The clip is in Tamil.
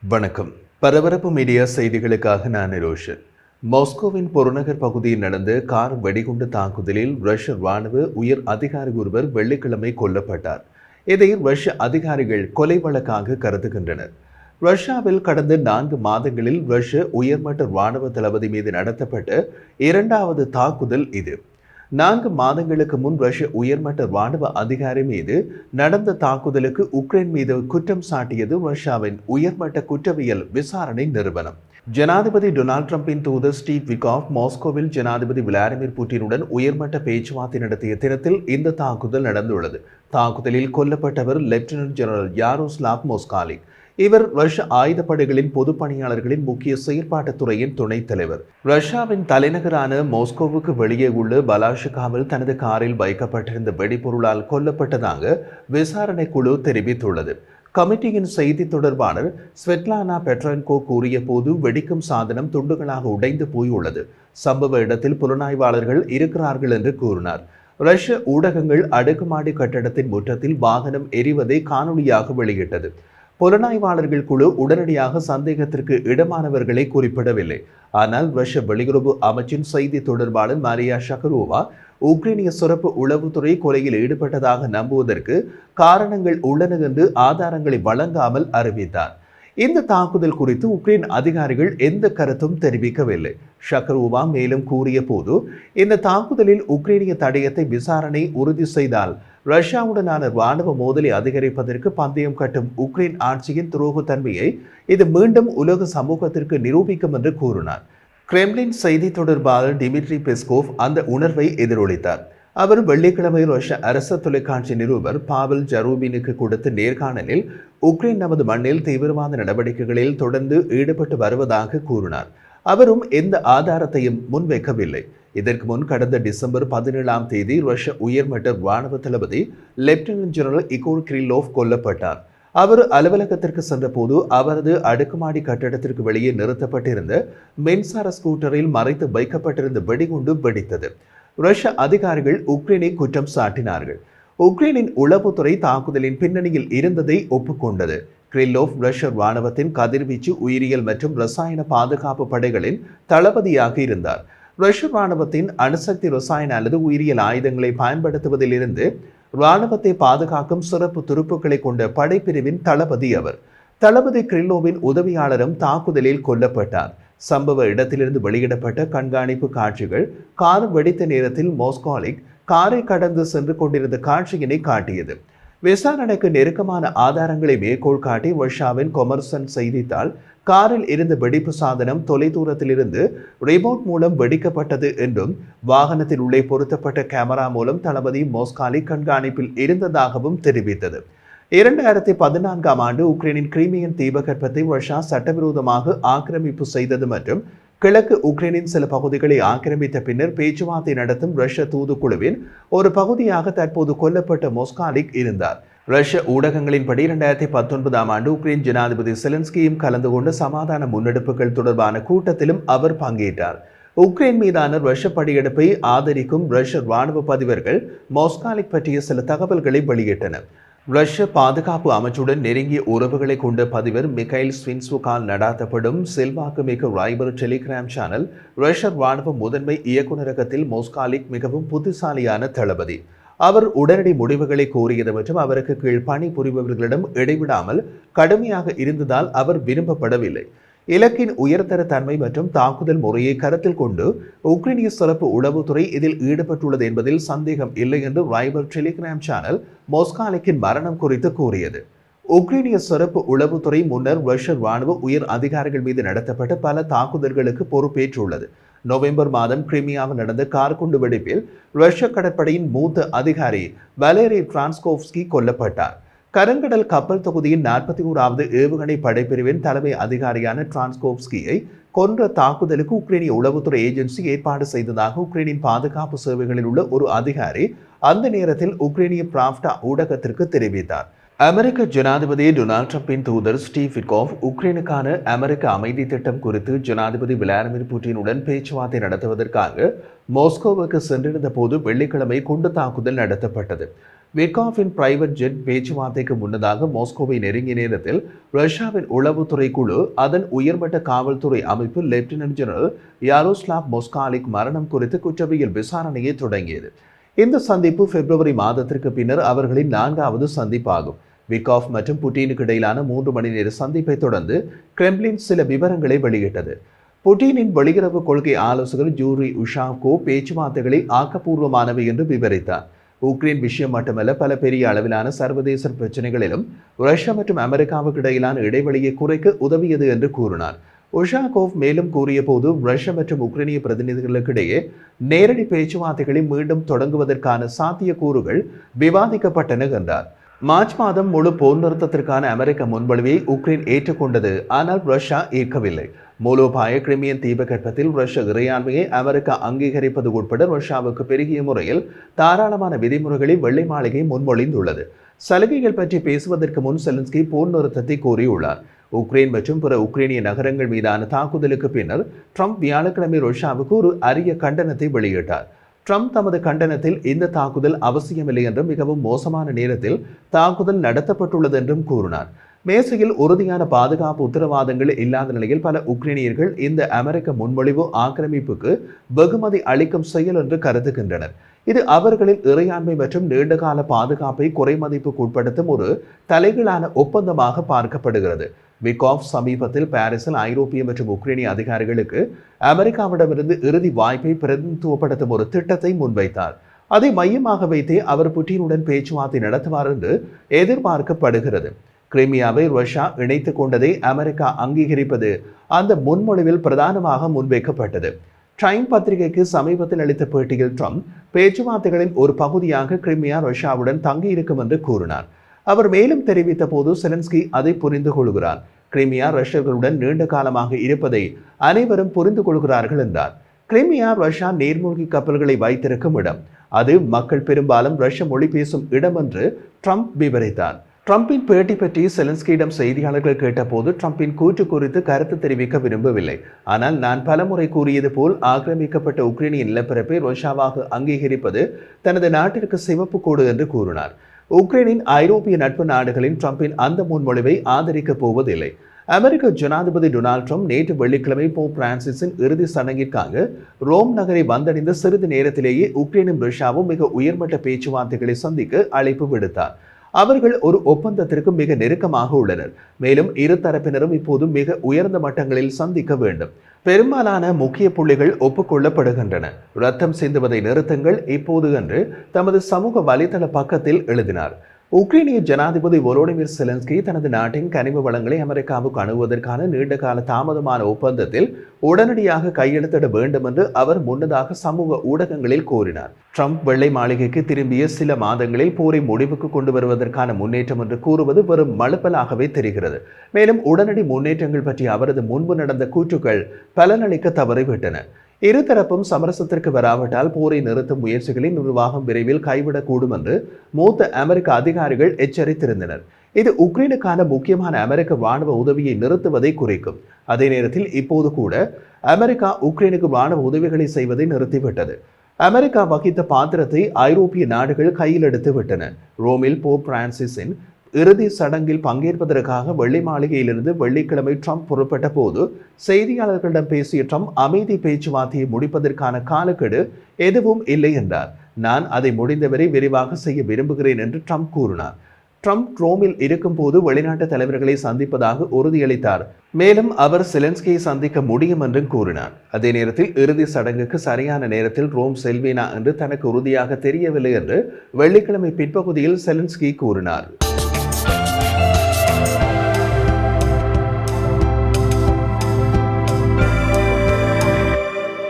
வணக்கம். பரபரப்பு மீடியா செய்திகளுக்காக நான் நிரோஷன். மாஸ்கோவின் புறநகர் பகுதியில் நடந்த கார் வெடிகுண்டு தாக்குதலில் ரஷ்ய ராணுவ உயர் அதிகாரி ஒருவர் வெள்ளிக்கிழமை கொல்லப்பட்டார். இதை ரஷ்ய அதிகாரிகள் கொலை வழக்காக கருதுகின்றனர். ரஷ்யாவில் கடந்த 4 மாதங்களில் ரஷ்ய உயர்மட்ட ராணுவ தளபதி மீது நடத்தப்பட்ட 2வது தாக்குதல் இது. 4 மாதங்களுக்கு முன் ரஷ்ய உயர்மட்ட ராணுவ அதிகாரி மீது நடந்த தாக்குதலுக்கு உக்ரைன் மீது குற்றம் சாட்டியது ரஷ்யாவின் உயர்மட்ட குற்றவியல் விசாரணை நிறுவனம். ஜனாதிபதி டொனால்ட் ட்ரம்பின் தூதர் ஸ்டீவ் விகாஃப் மாஸ்கோவில் ஜனாதிபதி விளாடிமிர் புட்டினுடன் உயர்மட்ட பேச்சுவார்த்தை நடத்திய தினத்தில் இந்த தாக்குதல் நடந்துள்ளது. தாக்குதலில் கொல்லப்பட்டவர் லெப்டினன்ட் ஜெனரல் யாரோஸ்லாவ் மோஸ்காலிக். இவர் ரஷ்ய ஆயுதப்படைகளின் பொது பணியாளர்களின் முக்கிய செயற்பாட்டுத் துறையின் துணைத் தலைவர். ரஷ்யாவின் தலைநகரான மாஸ்கோவுக்கு வெளியே உள்ள பலாஷிகாவில் தனது காரில் வைக்கப்பட்டிருந்த வெடிபொருளால் கொல்லப்பட்டதாக விசாரணை குழு தெரிவித்துள்ளது. கமிட்டியின் செய்தி தொடர்பாளர் ஸ்வெட்லானா பெட்ரன்கோ கூறிய போது வெடிக்கும் சாதனம் துண்டுகளாக உடைந்து போயுள்ளது. சம்பவ இடத்தில் புலனாய்வாளர்கள் இருக்கிறார்கள் என்று கூறினார். ரஷ்ய ஊடகங்கள் அடுக்குமாடி கட்டடத்தின் முற்றத்தில் வாகனம் எரிவதை காணொலியாக வெளியிட்டது. புலனாய்வாளர்கள் குழு உடனடியாக சந்தேகத்திற்கு இடமானவர்களை குறிப்பிடவில்லை. ஆனால் ரஷ்ய வெளியுறவு அமைச்சின் செய்தி தொடர்பாளர் மாரியா ஷக்கரோவா உக்ரைனிய சிறப்பு உளவுத்துறை கொலையில் ஈடுபட்டதாக நம்புவதற்கு காரணங்கள் உள்ளன என்று ஆதாரங்களை வழங்காமல் அறிவித்தார். இந்த தாக்குதல் குறித்து உக்ரைன் அதிகாரிகள் எந்த கருத்தும் தெரிவிக்கவில்லை. ஷக்கரோவா மேலும் கூறிய போது, இந்த தாக்குதலில் உக்ரைனிய தடயத்தை விசாரணை உறுதி செய்தால் ரஷ்யாவுடனான ராணுவ மோதலை அதிகரிப்பதற்கு பந்தயம் கட்டும் உக்ரைன் ஆட்சியின் துரோகத்தன்மையை இது மீண்டும் உலக சமூகத்திற்கு நிரூபிக்கும் என்று கூறினார். கிரெம்லின் செய்தி தொடர்பாளர் டிமிட்ரி பெஸ்கோவ் அந்த உணர்வை எதிரொலித்தார். அவர் வெள்ளிக்கிழமை ரஷ்ய அரசு தொலைக்காட்சி நிருபர் பாவல் ஜரூபினுக்கு கொடுத்த நேர்காணலில் உக்ரைன் நமது மண்ணில் தீவிரவாத நடவடிக்கைகளில் தொடர்ந்து ஈடுபட்டு வருவதாக கூறினார். அவரும் எந்த ஆதாரத்தையும் முன்வைக்கவில்லை. இதற்கு முன் கடந்த டிசம்பர் 17ஆம் தேதி ரஷ்ய உயர்மட்ட ராணுவ தளபதி லெப்டினன்ட் ஜெனரல் இகோர் கிரிலோவ் கொல்லப்பட்டார். அவர் அலுவலகத்திற்கு சென்றபோது அவரது அடுக்குமாடி கட்டடத்திற்கு வெளியே நிறுத்தப்பட்டிருந்த மின்சார ஸ்கூட்டரில் மறைத்து வைக்கப்பட்டிருந்த வெடிகுண்டு வெடித்தது. ரஷ்ய அதிகாரிகள் உக்ரைனை குற்றம் சாட்டினார்கள். உக்ரைனின் உளவுத்துறை தாக்குதலின் பின்னணியில் இருந்ததை ஒப்புக்கொண்டது. கிரிலோவ் ரஷ்ய ராணுவத்தின் கதிர்வீச்சு, உயிரியல் மற்றும் ரசாயன பாதுகாப்பு படைகளின் தளபதியாக இருந்தார். ரஷ்ய ராணுவத்தின் அணுசக்தி, ரசாயன அல்லது உயிரியல் ஆயுதங்களை பயன்படுத்துவதிலிருந்து ராணுவத்தை பாதுகாக்கும் சிறப்பு துருப்புக்களை கொண்ட படைப்பிரிவின் தளபதி அவர். தளபதி கிரிலோவின் உதவியாளரும் தாக்குதலில் கொல்லப்பட்டார். சம்பவ இடத்திலிருந்து வெளியிடப்பட்ட கண்காணிப்பு காட்சிகள் கார் வெடித்த நேரத்தில் மோஸ்காலிக் காரை கடந்து சென்று கொண்டிருந்த காட்சியினை காட்டியது. விசாரணைக்கு நெருக்கமான ஆதாரங்களை மேற்கோள் காட்டி ரஷ்யாவின் கொமர்சன் செய்தித்தாள் காரில் இருந்த வெடிப்பு சாதனம் தொலைதூரத்திலிருந்து ரிமோட் மூலம் வெடிக்கப்பட்டது என்றும் வாகனத்தில் உள்ளே பொருத்தப்பட்ட கேமரா மூலம் தளபதி மோஸ்காலிக் கண்காணிப்பில் இருந்ததாகவும் தெரிவித்தது. 2014ஆம் ஆண்டு உக்ரைனின் கிரீமியன் தீபகற்பத்தை ரஷ்யா சட்டவிரோதமாக ஆக்கிரமிப்பு செய்தது மற்றும் கிழக்கு உக்ரைனின் சில பகுதிகளை ஆக்கிரமித்த பின்னர் பேச்சுவார்த்தை நடத்தும் ரஷ்ய தூதுக்குழுவின் ஒரு பகுதியாக தற்போது கொல்லப்பட்ட மோஸ்காலிக் இருந்தார். ரஷ்ய ஊடகங்களின்படி 2019ஆம் ஆண்டு உக்ரைன் ஜனாதிபதி செலன்ஸ்கியும் கலந்து கொண்ட சமாதான முன்னெடுப்புகள் தொடர்பான கூட்டத்திலும் அவர் பங்கேற்றார். உக்ரைன் மீதான ரஷ்ய படையெடுப்பை ஆதரிக்கும் ரஷ்ய ராணுவ பதிவர்கள் மோஸ்காலிக் பற்றிய சில தகவல்களை வெளியிட்டனர். ரஷ்ய பாதுகாப்பு அமைச்சுடன் நெருங்கிய உறவுகளை கொண்ட பதிவர் மிகைல் ஸ்வின்ஸ்வுக்கால் நடாத்தப்படும் செல்வாக்கு மிக்க ரைபர் டெலிகிராம் சேனல் ரஷ்ய ராணுவ முதன்மை இயக்குநரகத்தில் மோஸ்காலிக் மிகவும் புத்திசாலியான தளபதி. அவர் உடனடி முடிவுகளை கோரியது மற்றும் அவருக்கு கீழ் பணி புரிபவர்களிடம் இடைவிடாமல் கடுமையாக இருந்ததால் அவர் விரும்பப்படவில்லை. இலக்கின் உயர்தர தன்மை மற்றும் தாக்குதல் முறையை கருத்தில் கொண்டு உக்ரைனிய சிறப்பு உளவுத்துறை இதில் ஈடுபட்டுள்ளது என்பதில் சந்தேகம் இல்லை என்று ரைபர் டெலிகிராம் சேனல் மோஸ்காலிக்கின் மரணம் குறித்து கூறியது. உக்ரைனிய சிறப்பு உளவுத்துறை முன்னர் ரஷ்ய ராணுவ உயர் அதிகாரிகள் மீது நடத்தப்பட்ட பல தாக்குதல்களுக்கு பொறுப்பேற்றுள்ளது. நவம்பர் மாதம் கிரிமியாவில் நடந்த கார் குண்டு வெடிப்பில் ரஷ்ய கடற்படையின் மூத்த அதிகாரி வலேரி டிரான்ஸ்கோவ்ஸ்கி கொல்லப்பட்டார். கருங்கடல் கப்பல் தொகுதியின் 41வது ஏவுகணை படைப்பிரிவின் தலைமை அதிகாரியான டிரான்ஸ்கோவ்ஸ்கியை கொன்ற தாக்குதலுக்கு உக்ரைனிய உளவுத்துறை ஏஜென்சி ஏற்பாடு செய்ததாக உக்ரைனின் பாதுகாப்பு சேவைகளில் உள்ள ஒரு அதிகாரி அந்த நேரத்தில் உக்ரைனிய பிராவ்டா ஊடகத்திற்கு தெரிவித்தார். அமெரிக்க ஜனாதிபதி டொனால்ட் ட்ரம்பின் தூதர் ஸ்டீவ் விட்காஃப் உக்ரைனுக்கான அமெரிக்க அமைதி திட்டம் குறித்து ஜனாதிபதி விளாடிமிர் புட்டினுடன் பேச்சுவார்த்தை நடத்துவதற்காக மாஸ்கோவுக்கு சென்றிருந்த போது வெள்ளிக்கிழமை குண்டு தாக்குதல் நடத்தப்பட்டது. விட்காஃபின் பிரைவேட் ஜெட் பேச்சுவார்த்தைக்கு முன்னதாக மாஸ்கோவை நெருங்கிய நேரத்தில் ரஷ்யாவின் உளவுத்துறை குழு அதன் உயர்மட்ட காவல்துறை அமைப்பு லெப்டினன்ட் ஜெனரல் யாரோஸ்லாவ் மொஸ்காலிக் மரணம் குறித்து குற்றவியல் விசாரணையை தொடங்கியது. இந்த சந்திப்பு பிப்ரவரி மாதத்திற்கு பின்னர் அவர்களின் 4வது சந்திப்பாகும். விட்காஃப் மற்றும் புட்டினுக்கு இடையிலான 3 மணி நேர சந்திப்பை தொடர்ந்து கிரெம்ளின் சில விவரங்களை வெளியிட்டது. புட்டினின் வெளியுறவு கொள்கை ஆலோசகர் யூரி உஷாவ்கோ பேச்சுவார்த்தைகளை ஆக்கப்பூர்வமானவை என்று விவரித்தார். உக்ரைன் விஷயம் மட்டுமல்ல, பல பெரிய அளவிலான சர்வதேச பிரச்சனைகளிலும் ரஷ்யா மற்றும் அமெரிக்காவுக்கு இடையிலான இடைவெளியை குறைக்க உதவியது என்று கூறினார். உஷாகோவ் மேலும் கூறிய போது ரஷ்யா மற்றும் உக்ரைனிய பிரதிநிதிகளுக்கிடையே நேரடி பேச்சுவார்த்தைகளை மீண்டும் தொடங்குவதற்கான சாத்தியக்கூறுகள் விவாதிக்கப்பட்டன என்றார். மார்ச் மாதம் முழு போர் நிறுத்தத்திற்கான அமெரிக்க முன்மொழிவை உக்ரைன் ஏற்றுக்கொண்டது. ஆனால் ரஷ்யா ஏற்கவில்லை. மூலோபாய கிரிமியன் தீபகற்பத்தில் ரஷ்ய இறையாண்மையை அமெரிக்கா அங்கீகரிப்பது உட்பட ரஷ்யாவுக்கு பெருகிய முறையில் தாராளமான விதிமுறைகளை வெள்ளை மாளிகை முன்மொழிந்துள்ளது. சலுகைகள் பற்றி பேசுவதற்கு முன் செலன்ஸ்கி போர் நிறுத்தத்தை கோரியுள்ளார். உக்ரைன் மற்றும் பிற உக்ரைனிய நகரங்கள் மீதான தாக்குதலுக்கு பின்னர் ட்ரம்ப் வியாழக்கிழமை ரஷ்யாவுக்கு ஒரு அரிய கண்டனத்தை வெளியிட்டார். ட்ரம்ப் தமது கண்டனத்தில் இந்த தாக்குதல் அவசியமில்லை என்றும் மிகவும் மோசமான நேரத்தில் தாக்குதல் நடத்தப்பட்டுள்ளது என்றும் கூறினார். மேசையில் உறுதியான பாதுகாப்பு உத்தரவாதங்கள் இல்லாத நிலையில் பல உக்ரைனியர்கள் இந்த அமெரிக்க முன்மொழிவு ஆக்கிரமிப்புக்கு வெகுமதி அளிக்கும் செயல் என்று கருதுகின்றனர். இது அவர்களின் இறையாண்மை மற்றும் நீண்டகால பாதுகாப்பை குறைமதிப்புக்கு உட்படுத்தும் ஒரு தலைகீழான ஒப்பந்தமாக பார்க்கப்படுகிறது. விட்காஃப் சமீபத்தில் பாரிஸில் ஐரோப்பிய மற்றும் உக்ரைனிய அதிகாரிகளுக்கு அமெரிக்காவிடமிருந்து இறுதி வாய்ப்பை பிரதிநிதித்துவப்படுத்தும் ஒரு திட்டத்தை முன்வைத்தார். அதை மையமாக வைத்தே அவர் புட்டினுடன் பேச்சுவார்த்தை நடத்துவார் என்று எதிர்பார்க்கப்படுகிறது. கிரிமியாவை ரஷ்யா இணைத்துக் கொண்டதை அமெரிக்கா அங்கீகரிப்பது அந்த முன்மொழிவில் பிரதானமாக முன்வைக்கப்பட்டது. டைம் பத்திரிகைக்கு சமீபத்தில் அளித்த பேட்டியில் ட்ரம்ப் பேச்சுவார்த்தைகளின் ஒரு பகுதியாக கிரிமியா ரஷ்யாவுடன் தங்கியிருக்கும் என்று கூறினார். அவர் மேலும் தெரிவித்த போது செலன்ஸ்கி அதை புரிந்து கொள்கிறார். கிரிமியா ரஷ்யர்களுடன் நீண்ட காலமாக இருப்பதை அனைவரும் புரிந்து கொள்கிறார்கள் என்றார். கிரிமியா ரஷ்யா நீர்மூழ்கி கப்பல்களை வைத்திருக்கும் இடம். அது மக்கள் பெரும்பாலும் ரஷ்ய மொழி பேசும் இடம் என்று ட்ரம்ப் விவரித்தார். ட்ரம்பின் பேட்டி பற்றி செலன்ஸ்கியிடம் செய்தியாளர்கள் கேட்டபோது ட்ரம்பின் கூற்று குறித்து கருத்து தெரிவிக்க விரும்பவில்லை. ஆனால் நான் பலமுறை கூறியது போல் ஆக்கிரமிக்கப்பட்ட உக்ரைனிய நிலப்பரப்பை ரஷ்யாவாக அங்கீகரிப்பது தனது நாட்டிற்கு சிவப்பு கோடு என்று கூறினார். உக்ரைனின் ஐரோப்பிய நட்பு நாடுகளின் ட்ரம்பின் அந்த முன்மொழிவை ஆதரிக்கப் போவதில்லை. அமெரிக்க ஜனாதிபதி டொனால்ட் ட்ரம்ப் நேற்று வெள்ளிக்கிழமை போப் பிரான்சிஸின் இறுதி சடங்கிற்காக ரோம் நகரை வந்தடைந்த சிறிது நேரத்திலேயே உக்ரைனும் ரஷ்யாவும் மிக உயர்மட்ட பேச்சுவார்த்தைகளை சந்திக்க அழைப்பு விடுத்தார். அவர்கள் ஒரு ஒப்பந்தத்திற்கு மிக நெருக்கமாக உள்ளனர். மேலும் இரு தரப்பினரும் இப்போது மிக உயர்ந்த மட்டங்களில் சந்திக்க வேண்டும். பெரும்பாலான முக்கிய புள்ளிகள் ஒப்புக்கொள்ளப்படுகின்றன. ரத்தம் சிந்துவதை நிறுத்துங்கள் இப்போது என்று தமது சமூக வலைதள பக்கத்தில் எழுதினார். உக்ரைனிய ஜனாதிபதி வோலோடிமிர் செலன்ஸ்கி தனது நாட்டின் கனிம வளங்களை அமெரிக்காவுக்கு அணுகுவதற்கான நீண்டகால தாமதமான ஒப்பந்தத்தில் உடனடியாக கையெழுத்திட வேண்டும் என்று அவர் முன்னதாக சமூக ஊடகங்களில் கூறினார். ட்ரம்ப் வெள்ளை மாளிகைக்கு திரும்பிய சில மாதங்களில் போரை முடிவுக்கு கொண்டு வருவதற்கான முன்னேற்றம் என்று கூறுவது வெறும் மழுப்பலாகவே தெரிகிறது. மேலும் உடனடி முன்னேற்றங்கள் பற்றி அவரது முன்பு நடந்த கூற்றுக்கள் பலனளிக்க தவறிவிட்டன. இருதரப்பும் சமரசத்திற்கு வராவிட்டால் போரை நிறுத்தும் முயற்சிகளை நிர்வாகம் விரைவில் கைவிடக்கூடும் என்று மூத்த அமெரிக்க அதிகாரிகள் எச்சரித்திருந்தனர். இது உக்ரைனுக்கான முக்கியமான அமெரிக்க ராணுவ உதவியை நிறுத்துவதை குறிக்கும். அதே நேரத்தில் இப்போது கூட அமெரிக்கா உக்ரைனுக்கு ராணுவ உதவிகளை செய்வதை நிறுத்திவிட்டது. அமெரிக்கா வகித்த பாத்திரத்தை ஐரோப்பிய நாடுகள் கையில் எடுத்து விட்டன. ரோமில் போப் பிரான்சிஸின் இறுதி சடங்கில் பங்கேற்பதற்காக வெள்ளை மாளிகையிலிருந்து வெள்ளிக்கிழமை ட்ரம்ப் புறப்பட்ட போது செய்தியாளர்களிடம் பேசிய ட்ரம்ப் அமைதி பேச்சுவார்த்தையை முடிப்பதற்கான காலக்கெடு எதுவும் இல்லை என்றார். நான் அதை முடிந்தவரை விரிவாக செய்ய விரும்புகிறேன் என்று ட்ரம்ப் கூறினார். ட்ரம்ப் ரோமில் இருக்கும் போது வெளிநாட்டு தலைவர்களை சந்திப்பதாக உறுதியளித்தார். மேலும் அவர் செலன்ஸ்கியை சந்திக்க முடியும் என்றும் கூறினார். அதே நேரத்தில் இறுதி சடங்குக்கு சரியான நேரத்தில் ரோம் செல்வேனா என்று தனக்கு உறுதியாக தெரியவில்லை என்று வெள்ளிக்கிழமை பிற்பகுதியில் செலன்ஸ்கி கூறினார்.